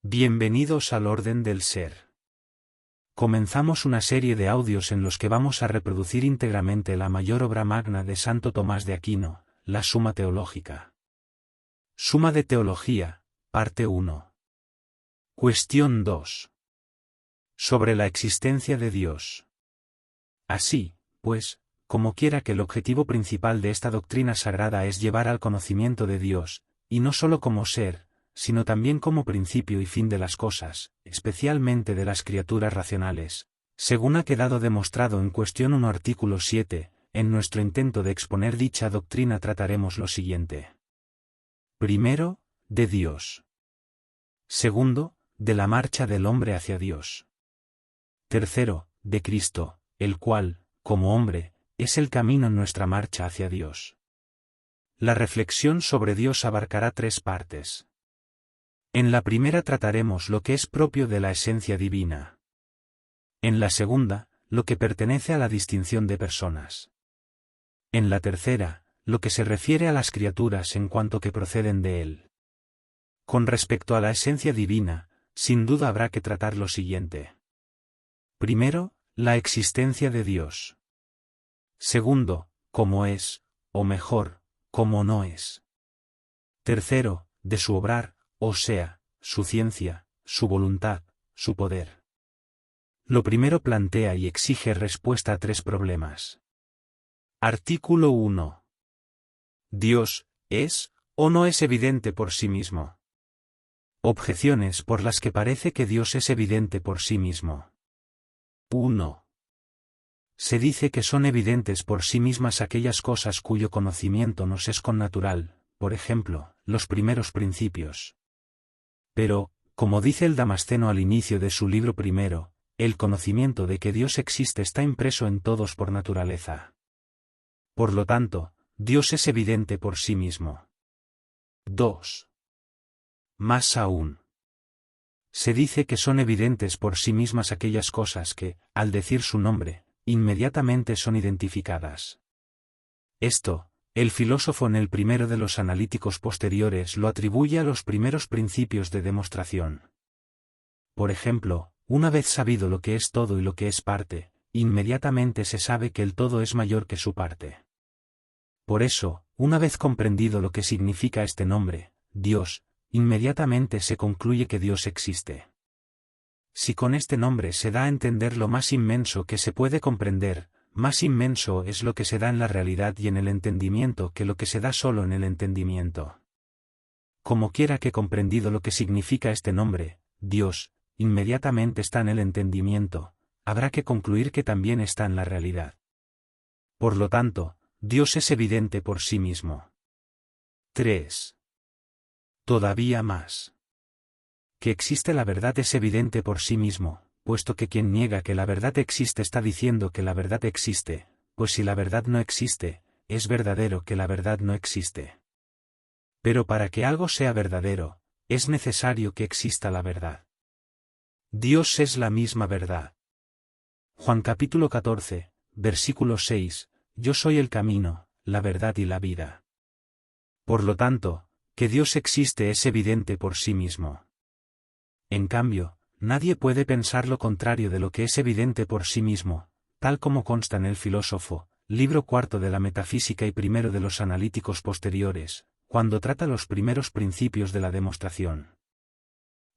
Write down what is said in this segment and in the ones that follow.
Bienvenidos al orden del ser. Comenzamos una serie de audios en los que vamos a reproducir íntegramente la mayor obra magna de Santo Tomás de Aquino, la Suma Teológica. Suma de Teología, parte 1. Cuestión 2. Sobre la existencia de Dios. Así, pues, como quiera que el objetivo principal de esta doctrina sagrada es llevar al conocimiento de Dios, y no sólo como ser, sino también como principio y fin de las cosas, especialmente de las criaturas racionales, según ha quedado demostrado en cuestión 1 artículo 7, en nuestro intento de exponer dicha doctrina trataremos lo siguiente. Primero, de Dios. Segundo, de la marcha del hombre hacia Dios. Tercero, de Cristo, el cual, como hombre, es el camino en nuestra marcha hacia Dios. La reflexión sobre Dios abarcará 3 partes. En la primera trataremos lo que es propio de la esencia divina. En la segunda, lo que pertenece a la distinción de personas. En la tercera, lo que se refiere a las criaturas en cuanto que proceden de él. Con respecto a la esencia divina, sin duda habrá que tratar lo siguiente. Primero, la existencia de Dios. Segundo, cómo es, o mejor, cómo no es. Tercero, de su obrar, o sea, su ciencia, su voluntad, su poder. Lo primero plantea y exige respuesta a 3 problemas. Artículo 1. ¿Dios es, o no es evidente por sí mismo? Objeciones por las que parece que Dios es evidente por sí mismo. 1. Se dice que son evidentes por sí mismas aquellas cosas cuyo conocimiento nos es connatural, por ejemplo, los primeros principios. Pero, como dice el Damasceno al inicio de su libro primero, el conocimiento de que Dios existe está impreso en todos por naturaleza. Por lo tanto, Dios es evidente por sí mismo. 2. Más aún. Se dice que son evidentes por sí mismas aquellas cosas que, al decir su nombre, inmediatamente son identificadas. Esto, el filósofo en el primero de los analíticos posteriores lo atribuye a los primeros principios de demostración. Por ejemplo, una vez sabido lo que es todo y lo que es parte, inmediatamente se sabe que el todo es mayor que su parte. Por eso, una vez comprendido lo que significa este nombre, Dios, inmediatamente se concluye que Dios existe. Si con este nombre se da a entender lo más inmenso que se puede comprender, más inmenso es lo que se da en la realidad y en el entendimiento que lo que se da solo en el entendimiento. Como quiera que comprendido lo que significa este nombre, Dios, inmediatamente está en el entendimiento, habrá que concluir que también está en la realidad. Por lo tanto, Dios es evidente por sí mismo. 3. Todavía más. Que existe la verdad es evidente por sí mismo, puesto que quien niega que la verdad existe está diciendo que la verdad existe, pues si la verdad no existe, es verdadero que la verdad no existe. Pero para que algo sea verdadero, es necesario que exista la verdad. Dios es la misma verdad. Juan capítulo 14, versículo 6, Yo soy el camino, la verdad y la vida. Por lo tanto, que Dios existe es evidente por sí mismo. En cambio, nadie puede pensar lo contrario de lo que es evidente por sí mismo, tal como consta en el filósofo, libro 4 de la metafísica y primero de los analíticos posteriores, cuando trata los primeros principios de la demostración.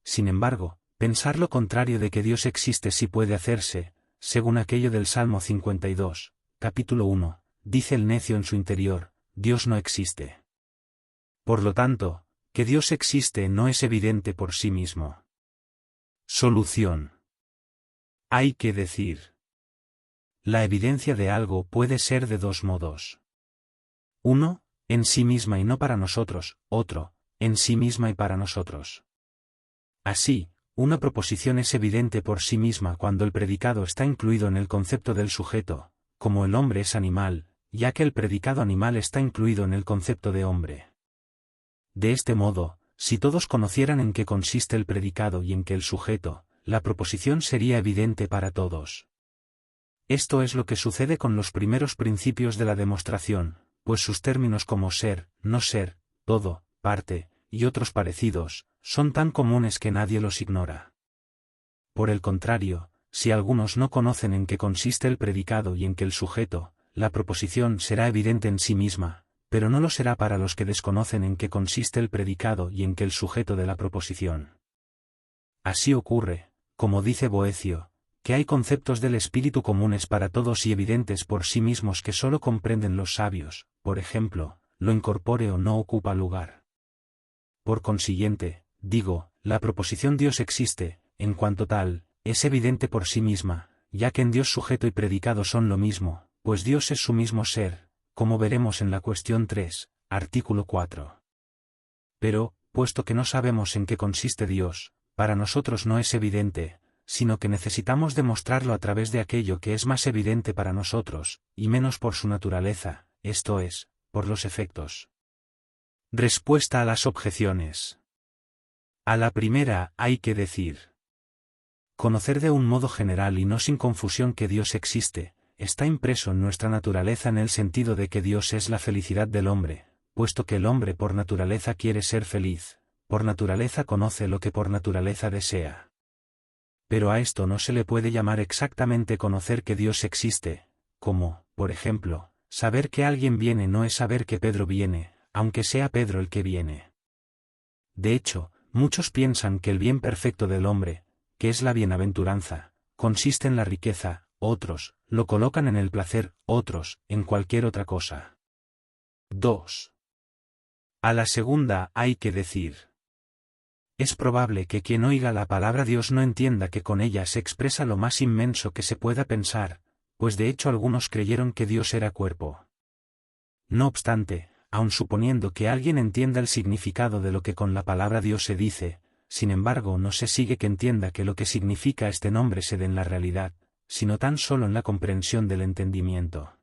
Sin embargo, pensar lo contrario de que Dios existe sí puede hacerse, según aquello del Salmo 52, capítulo 1, dice el necio en su interior, Dios no existe. Por lo tanto, que Dios existe no es evidente por sí mismo. Solución. Hay que decir. La evidencia de algo puede ser de 2 modos. 1, en sí misma y no para nosotros, otro, en sí misma y para nosotros. Así, una proposición es evidente por sí misma cuando el predicado está incluido en el concepto del sujeto, como el hombre es animal, ya que el predicado animal está incluido en el concepto de hombre. De este modo, si todos conocieran en qué consiste el predicado y en qué el sujeto, la proposición sería evidente para todos. Esto es lo que sucede con los primeros principios de la demostración, pues sus términos como ser, no ser, todo, parte, y otros parecidos, son tan comunes que nadie los ignora. Por el contrario, si algunos no conocen en qué consiste el predicado y en que el sujeto, la proposición será evidente en sí misma, pero no lo será para los que desconocen en qué consiste el predicado y en que el sujeto de la proposición. Así ocurre, como dice Boecio, que hay conceptos del espíritu comunes para todos y evidentes por sí mismos que sólo comprenden los sabios, por ejemplo, lo incorpóreo no ocupa lugar. Por consiguiente, digo, la proposición Dios existe, en cuanto tal, es evidente por sí misma, ya que en Dios sujeto y predicado son lo mismo, pues Dios es su mismo ser, como veremos en la cuestión 3, artículo 4. Pero, puesto que no sabemos en qué consiste Dios, para nosotros no es evidente, sino que necesitamos demostrarlo a través de aquello que es más evidente para nosotros, y menos por su naturaleza, esto es, por los efectos. Respuesta a las objeciones. A la primera hay que decir: conocer de un modo general y no sin confusión que Dios existe, está impreso en nuestra naturaleza en el sentido de que Dios es la felicidad del hombre, puesto que el hombre por naturaleza quiere ser feliz, por naturaleza conoce lo que por naturaleza desea. Pero a esto no se le puede llamar exactamente conocer que Dios existe, como, por ejemplo, saber que alguien viene no es saber que Pedro viene, aunque sea Pedro el que viene. De hecho, muchos piensan que el bien perfecto del hombre, que es la bienaventuranza, consiste en la riqueza, otros, lo colocan en el placer, otros, en cualquier otra cosa. 2. A la segunda hay que decir: es probable que quien oiga la palabra Dios no entienda que con ella se expresa lo más inmenso que se pueda pensar, pues de hecho algunos creyeron que Dios era cuerpo. No obstante, aun suponiendo que alguien entienda el significado de lo que con la palabra Dios se dice, sin embargo no se sigue que entienda que lo que significa este nombre se dé en la realidad, sino tan solo en la comprensión del entendimiento.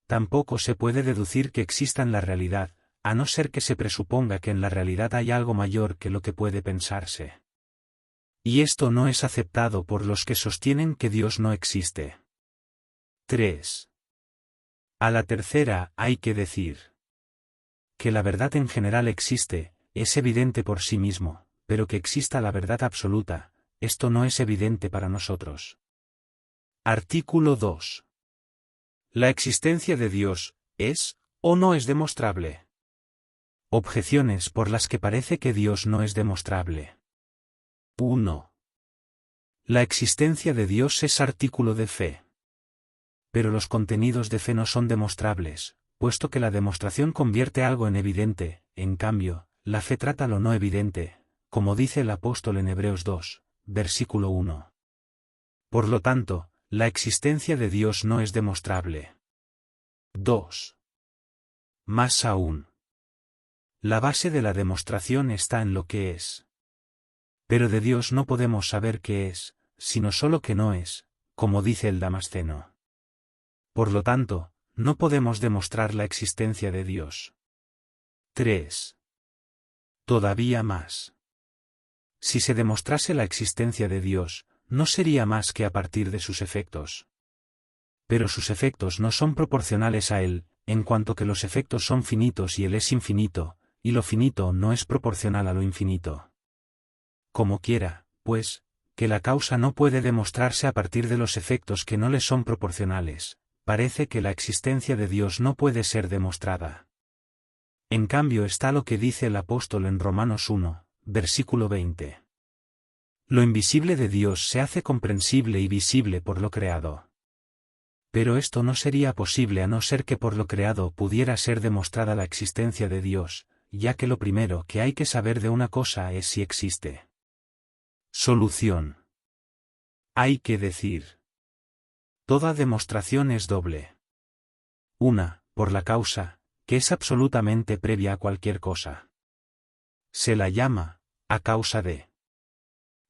Tampoco se puede deducir que exista en la realidad, a no ser que se presuponga que en la realidad hay algo mayor que lo que puede pensarse. Y esto no es aceptado por los que sostienen que Dios no existe. 3. A la tercera hay que decir: que la verdad en general existe, es evidente por sí mismo, pero que exista la verdad absoluta, esto no es evidente para nosotros. Artículo 2. ¿La existencia de Dios es o no es demostrable? Objeciones por las que parece que Dios no es demostrable. 1. La existencia de Dios es artículo de fe. Pero los contenidos de fe no son demostrables, puesto que la demostración convierte algo en evidente, en cambio, la fe trata lo no evidente, como dice el apóstol en Hebreos 2, versículo 1. Por lo tanto, la existencia de Dios no es demostrable. 2. Más aún, la base de la demostración está en lo que es. Pero de Dios no podemos saber qué es, sino solo que no es, como dice el Damasceno. Por lo tanto, no podemos demostrar la existencia de Dios. 3. Todavía más. Si se demostrase la existencia de Dios, no sería más que a partir de sus efectos. Pero sus efectos no son proporcionales a Él, en cuanto que los efectos son finitos y Él es infinito, y lo finito no es proporcional a lo infinito. Como quiera, pues, que la causa no puede demostrarse a partir de los efectos que no le son proporcionales, parece que la existencia de Dios no puede ser demostrada. En cambio está lo que dice el apóstol en Romanos 1, versículo 20. Lo invisible de Dios se hace comprensible y visible por lo creado. Pero esto no sería posible a no ser que por lo creado pudiera ser demostrada la existencia de Dios, ya que lo primero que hay que saber de una cosa es si existe. Solución. Hay que decir: toda demostración es doble. Una, por la causa, que es absolutamente previa a cualquier cosa. Se la llama, a causa de.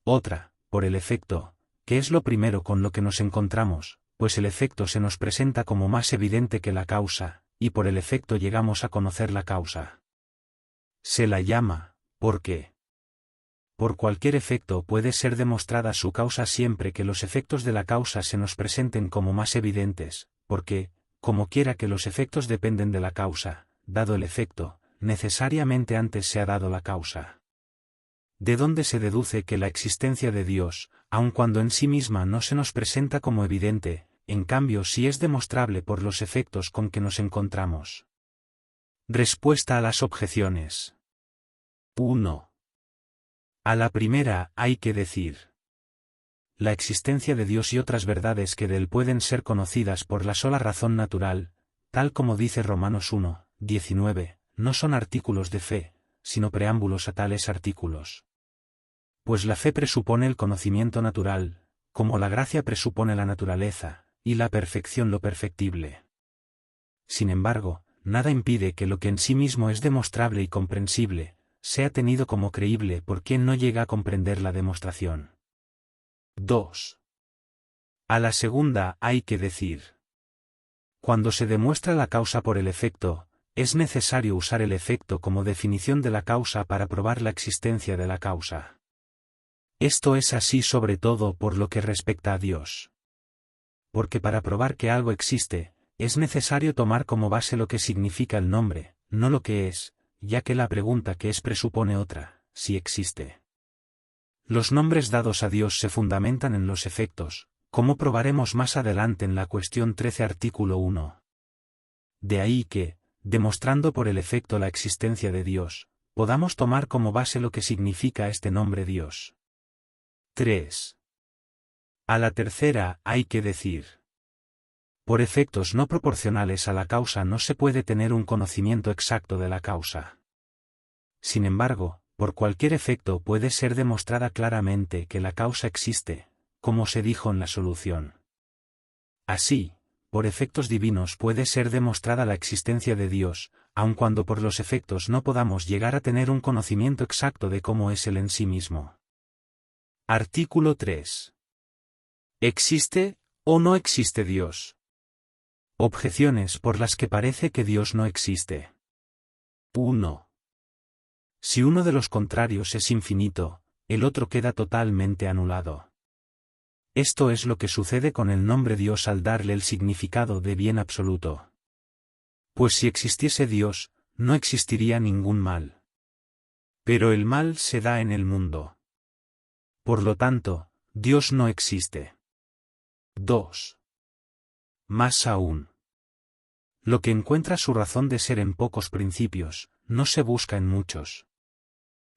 Otra, por el efecto, que es lo primero con lo que nos encontramos, pues el efecto se nos presenta como más evidente que la causa, y por el efecto llegamos a conocer la causa. Se la llama, ¿por qué? Por cualquier efecto puede ser demostrada su causa siempre que los efectos de la causa se nos presenten como más evidentes, porque, como quiera que los efectos dependen de la causa, dado el efecto, necesariamente antes se ha dado la causa. de donde se deduce que la existencia de Dios, aun cuando en sí misma no se nos presenta como evidente, en cambio sí es demostrable por los efectos con que nos encontramos. Respuesta a las objeciones. 1. A la primera hay que decir: la existencia de Dios y otras verdades que de él pueden ser conocidas por la sola razón natural, tal como dice Romanos 1, 19, no son artículos de fe, sino preámbulos a tales artículos. Pues la fe presupone el conocimiento natural, como la gracia presupone la naturaleza, y la perfección lo perfectible. Sin embargo, nada impide que lo que en sí mismo es demostrable y comprensible, sea tenido como creíble por quien no llega a comprender la demostración. 2. A la segunda hay que decir: cuando se demuestra la causa por el efecto, es necesario usar el efecto como definición de la causa para probar la existencia de la causa. Esto es así sobre todo por lo que respecta a Dios. Porque para probar que algo existe, es necesario tomar como base lo que significa el nombre, no lo que es, ya que la pregunta que es presupone otra, si existe. Los nombres dados a Dios se fundamentan en los efectos, como probaremos más adelante en la cuestión 13 artículo 1. De ahí que, demostrando por el efecto la existencia de Dios, podamos tomar como base lo que significa este nombre Dios. 3. A la tercera hay que decir: por efectos no proporcionales a la causa no se puede tener un conocimiento exacto de la causa. Sin embargo, por cualquier efecto puede ser demostrada claramente que la causa existe, como se dijo en la solución. Así, por efectos divinos puede ser demostrada la existencia de Dios, aun cuando por los efectos no podamos llegar a tener un conocimiento exacto de cómo es Él en sí mismo. Artículo 3. ¿Existe o no existe Dios? Objeciones por las que parece que Dios no existe. 1. Si uno de los contrarios es infinito, el otro queda totalmente anulado. Esto es lo que sucede con el nombre Dios al darle el significado de bien absoluto. Pues si existiese Dios, no existiría ningún mal. Pero el mal se da en el mundo. Por lo tanto, Dios no existe. 2. Más aún. Lo que encuentra su razón de ser en pocos principios, no se busca en muchos.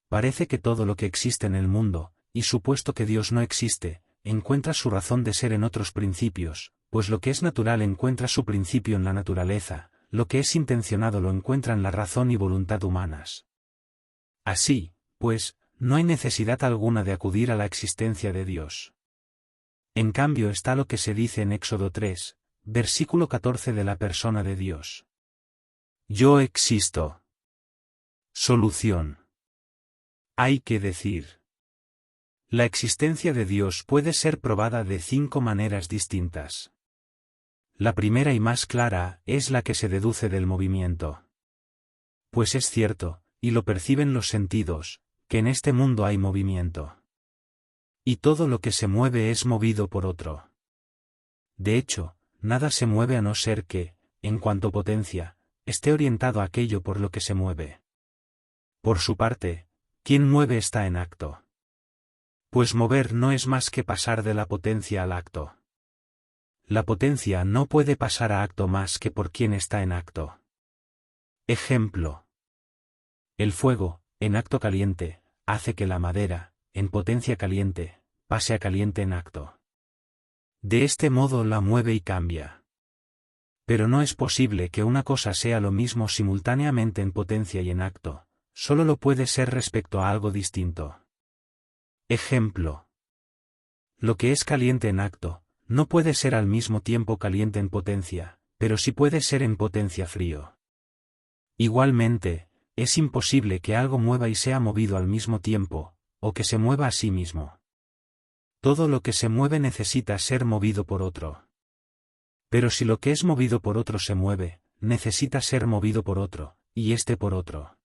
Parece que todo lo que existe en el mundo, y supuesto que Dios no existe, encuentra su razón de ser en otros principios, pues lo que es natural encuentra su principio en la naturaleza, lo que es intencionado lo encuentra en la razón y voluntad humanas. Así, pues, no hay necesidad alguna de acudir a la existencia de Dios. En cambio está lo que se dice en Éxodo 3, versículo 14 de la persona de Dios. Yo existo. Solución. Hay que decir: la existencia de Dios puede ser probada de 5 maneras distintas. La primera y más clara es la que se deduce del movimiento. Pues es cierto, y lo perciben los sentidos, que en este mundo hay movimiento. Y todo lo que se mueve es movido por otro. De hecho, nada se mueve a no ser que, en cuanto potencia, esté orientado a aquello por lo que se mueve. Por su parte, quien mueve está en acto. Pues mover no es más que pasar de la potencia al acto. La potencia no puede pasar a acto más que por quien está en acto. Ejemplo. El fuego, en acto caliente, hace que la madera, en potencia caliente, pase a caliente en acto. De este modo la mueve y cambia. Pero no es posible que una cosa sea lo mismo simultáneamente en potencia y en acto, solo lo puede ser respecto a algo distinto. Ejemplo. Lo que es caliente en acto, no puede ser al mismo tiempo caliente en potencia, pero sí puede ser en potencia frío. Igualmente, es imposible que algo mueva y sea movido al mismo tiempo, o que se mueva a sí mismo. Todo lo que se mueve necesita ser movido por otro. Pero si lo que es movido por otro se mueve, necesita ser movido por otro, y este por otro.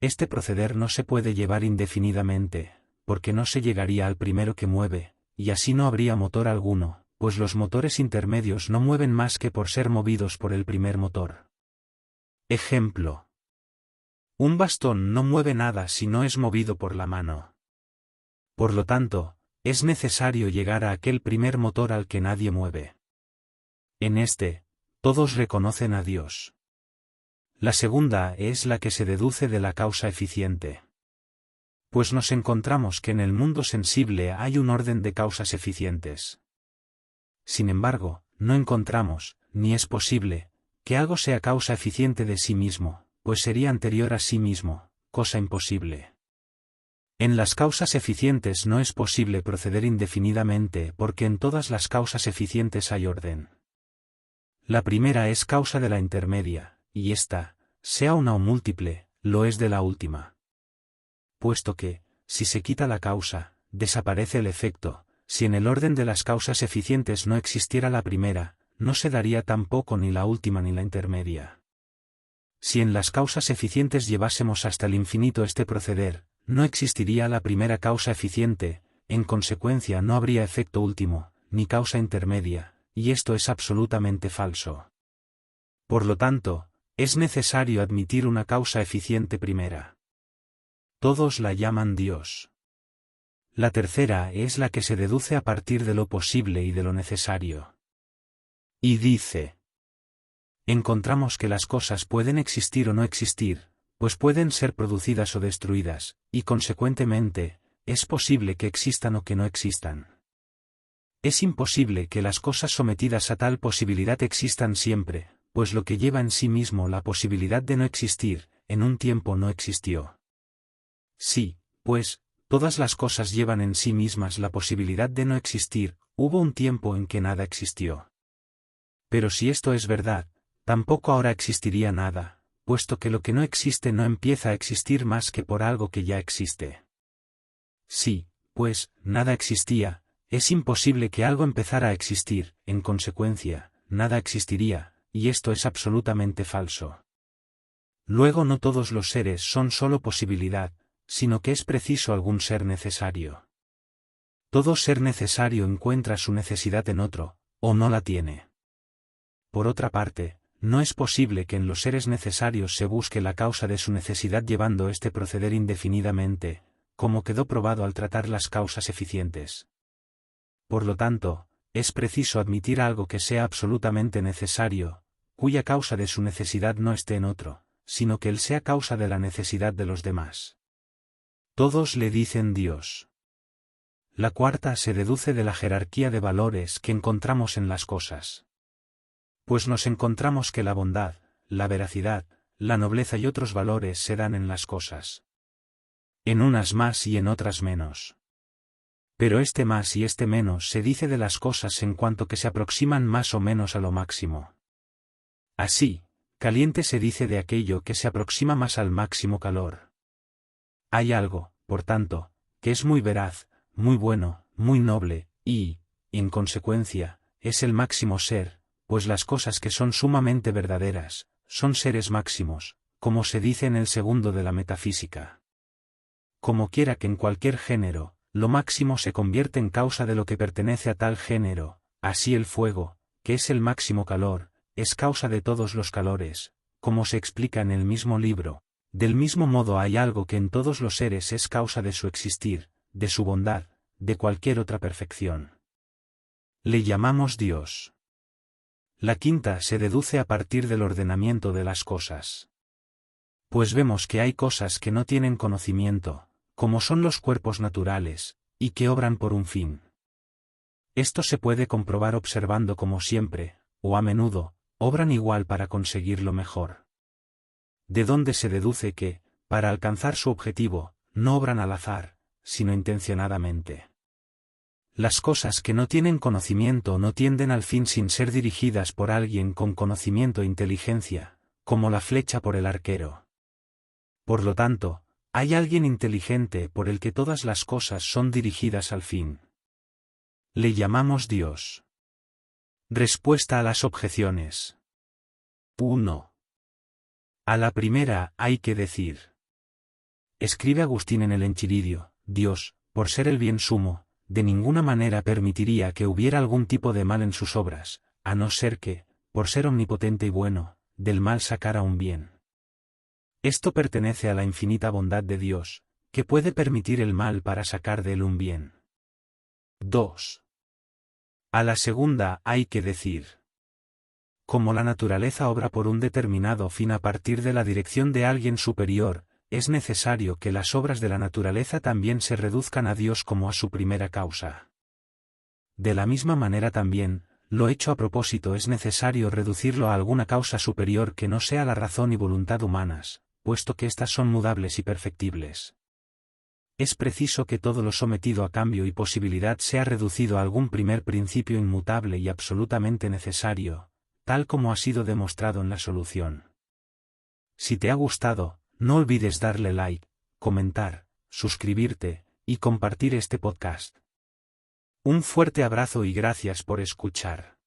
Este proceder no se puede llevar indefinidamente, porque no se llegaría al primero que mueve, y así no habría motor alguno, pues los motores intermedios no mueven más que por ser movidos por el primer motor. Ejemplo. Un bastón no mueve nada si no es movido por la mano. Por lo tanto, es necesario llegar a aquel primer motor al que nadie mueve. En este, todos reconocen a Dios. La segunda es la que se deduce de la causa eficiente. Pues nos encontramos que en el mundo sensible hay un orden de causas eficientes. Sin embargo, no encontramos, ni es posible, que algo sea causa eficiente de sí mismo, pues sería anterior a sí mismo, cosa imposible. En las causas eficientes no es posible proceder indefinidamente porque en todas las causas eficientes hay orden. La primera es causa de la intermedia, y ésta, sea una o múltiple, lo es de la última. Puesto que, si se quita la causa, desaparece el efecto, si en el orden de las causas eficientes no existiera la primera, no se daría tampoco ni la última ni la intermedia. Si en las causas eficientes llevásemos hasta el infinito este proceder, no existiría la primera causa eficiente, en consecuencia no habría efecto último, ni causa intermedia, y esto es absolutamente falso. Por lo tanto, es necesario admitir una causa eficiente primera. Todos la llaman Dios. La tercera es la que se deduce a partir de lo posible y de lo necesario. Y dice: encontramos que las cosas pueden existir o no existir, pues pueden ser producidas o destruidas, y consecuentemente, es posible que existan o que no existan. Es imposible que las cosas sometidas a tal posibilidad existan siempre, pues lo que lleva en sí mismo la posibilidad de no existir, en un tiempo no existió. Sí, pues, todas las cosas llevan en sí mismas la posibilidad de no existir, hubo un tiempo en que nada existió. Pero si esto es verdad, tampoco ahora existiría nada, puesto que lo que no existe no empieza a existir más que por algo que ya existe. Sí, pues, nada existía, es imposible que algo empezara a existir, en consecuencia, nada existiría, y esto es absolutamente falso. Luego no todos los seres son solo posibilidad, sino que es preciso algún ser necesario. Todo ser necesario encuentra su necesidad en otro, o no la tiene. Por otra parte, no es posible que en los seres necesarios se busque la causa de su necesidad llevando este proceder indefinidamente, como quedó probado al tratar las causas eficientes. Por lo tanto, es preciso admitir algo que sea absolutamente necesario, cuya causa de su necesidad no esté en otro, sino que él sea causa de la necesidad de los demás. Todos le dicen Dios. La cuarta se deduce de la jerarquía de valores que encontramos en las cosas. Pues nos encontramos que la bondad, la veracidad, la nobleza y otros valores se dan en las cosas. En unas más y en otras menos. Pero este más y este menos se dice de las cosas en cuanto que se aproximan más o menos a lo máximo. Así, caliente se dice de aquello que se aproxima más al máximo calor. Hay algo, por tanto, que es muy veraz, muy bueno, muy noble, y, en consecuencia, es el máximo ser, pues las cosas que son sumamente verdaderas, son seres máximos, como se dice en el segundo de la metafísica. Como quiera que en cualquier género, lo máximo se convierte en causa de lo que pertenece a tal género, así el fuego, que es el máximo calor, es causa de todos los calores, como se explica en el mismo libro. Del mismo modo hay algo que en todos los seres es causa de su existir, de su bondad, de cualquier otra perfección. Le llamamos Dios. La quinta se deduce a partir del ordenamiento de las cosas. Pues vemos que hay cosas que no tienen conocimiento, como son los cuerpos naturales, y que obran por un fin. Esto se puede comprobar observando como siempre, o a menudo, obran igual para conseguirlo mejor. De donde se deduce que, para alcanzar su objetivo, no obran al azar, sino intencionadamente. Las cosas que no tienen conocimiento no tienden al fin sin ser dirigidas por alguien con conocimiento e inteligencia, como la flecha por el arquero. Por lo tanto, hay alguien inteligente por el que todas las cosas son dirigidas al fin. Le llamamos Dios. Respuesta a las objeciones. 1. A la primera hay que decir. Escribe Agustín en el Enchiridio: Dios, por ser el bien sumo, de ninguna manera permitiría que hubiera algún tipo de mal en sus obras, a no ser que, por ser omnipotente y bueno, del mal sacara un bien. Esto pertenece a la infinita bondad de Dios, que puede permitir el mal para sacar de él un bien. 2. A la segunda hay que decir: como la naturaleza obra por un determinado fin a partir de la dirección de alguien superior, es necesario que las obras de la naturaleza también se reduzcan a Dios como a su primera causa. De la misma manera también, lo hecho a propósito es necesario reducirlo a alguna causa superior que no sea la razón y voluntad humanas, puesto que éstas son mudables y perfectibles. Es preciso que todo lo sometido a cambio y posibilidad sea reducido a algún primer principio inmutable y absolutamente necesario, tal como ha sido demostrado en la solución. Si te ha gustado, no olvides darle like, comentar, suscribirte, y compartir este podcast. Un fuerte abrazo y gracias por escuchar.